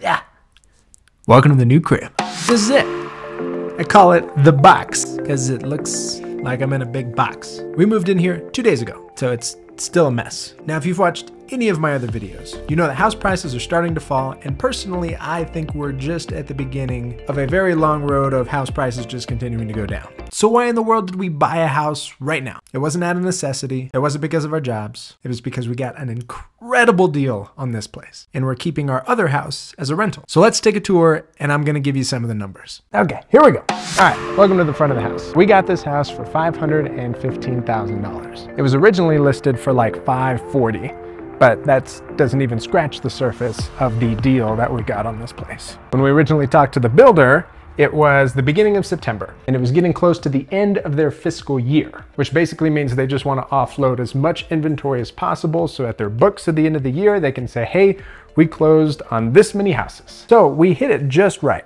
Yeah. Welcome to the new crib. This is it. I call it the box because it looks like I'm in a big box. We moved in here 2 days ago, so it's still a mess. Now, if you've watched any of my other videos, you know that house prices are starting to fall, and personally, I think we're just at the beginning of a very long road of house prices just continuing to go down. So why in the world did we buy a house right now? It wasn't out of necessity. It wasn't because of our jobs. It was because we got an incredible deal on this place, and we're keeping our other house as a rental. So let's take a tour, and I'm gonna give you some of the numbers. Okay, here we go. All right, welcome to the front of the house. We got this house for $515,000. It was originally listed for like $540,000. But that doesn't even scratch the surface of the deal that we got on this place. When we originally talked to the builder, it was the beginning of September, and it was getting close to the end of their fiscal year, which basically means they just want to offload as much inventory as possible so at their books at the end of the year, they can say, hey, we closed on this many houses. So we hit it just right.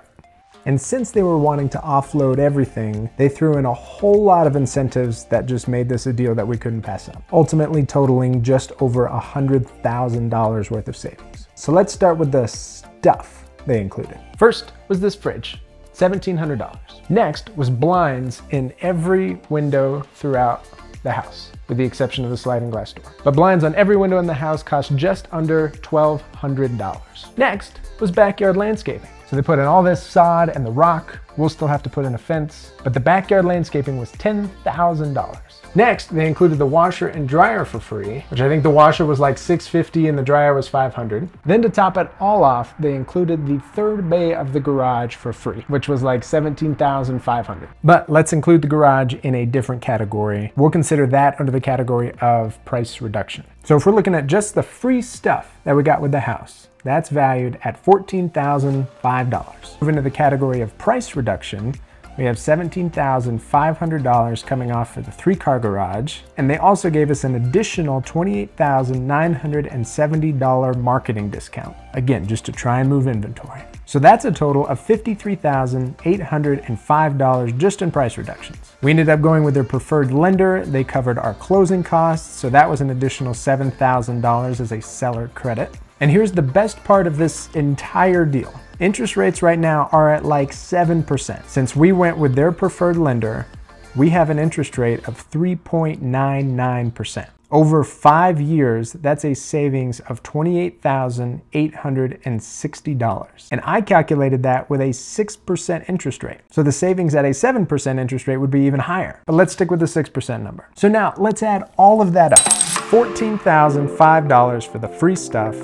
And since they were wanting to offload everything, they threw in a whole lot of incentives that just made this a deal that we couldn't pass up, ultimately totaling just over $100,000 worth of savings. So let's start with the stuff they included. First was this fridge, $1,700. Next was blinds in every window throughout the house, with the exception of the sliding glass door. But blinds on every window in the house cost just under $1,200. Next was backyard landscaping. So they put in all this sod and the rock. We'll still have to put in a fence, but the backyard landscaping was $10,000. Next, they included the washer and dryer for free, which I think the washer was like $650 and the dryer was $500. Then to top it all off, they included the third bay of the garage for free, which was like $17,500. But let's include the garage in a different category. We'll consider that under the category of price reduction. So if we're looking at just the free stuff that we got with the house, that's valued at $14,005. Moving to the category of price reduction, we have $17,500 coming off for the 3-car garage, and they also gave us an additional $28,970 marketing discount, again, just to try and move inventory. So that's a total of $53,805 just in price reductions. We ended up going with their preferred lender. They covered our closing costs, so that was an additional $7,000 as a seller credit. And here's the best part of this entire deal. Interest rates right now are at like 7%. Since we went with their preferred lender, we have an interest rate of 3.99%. Over 5 years, that's a savings of $28,860. And I calculated that with a 6% interest rate. So the savings at a 7% interest rate would be even higher. But let's stick with the 6% number. So now let's add all of that up. $14,005 for the free stuff,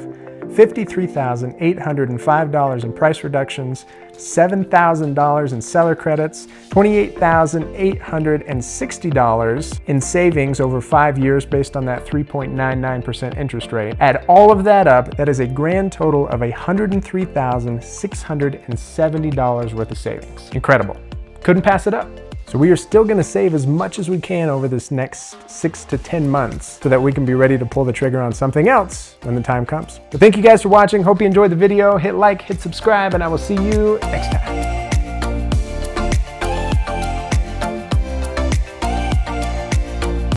$53,805 in price reductions, $7,000 in seller credits, $28,860 in savings over 5 years based on that 3.99% interest rate. Add all of that up, that is a grand total of $103,670 worth of savings. Incredible. Couldn't pass it up. So we are still gonna save as much as we can over this next 6 to 10 months so that we can be ready to pull the trigger on something else when the time comes. But thank you guys for watching. Hope you enjoyed the video. Hit like, hit subscribe, and I will see you next time.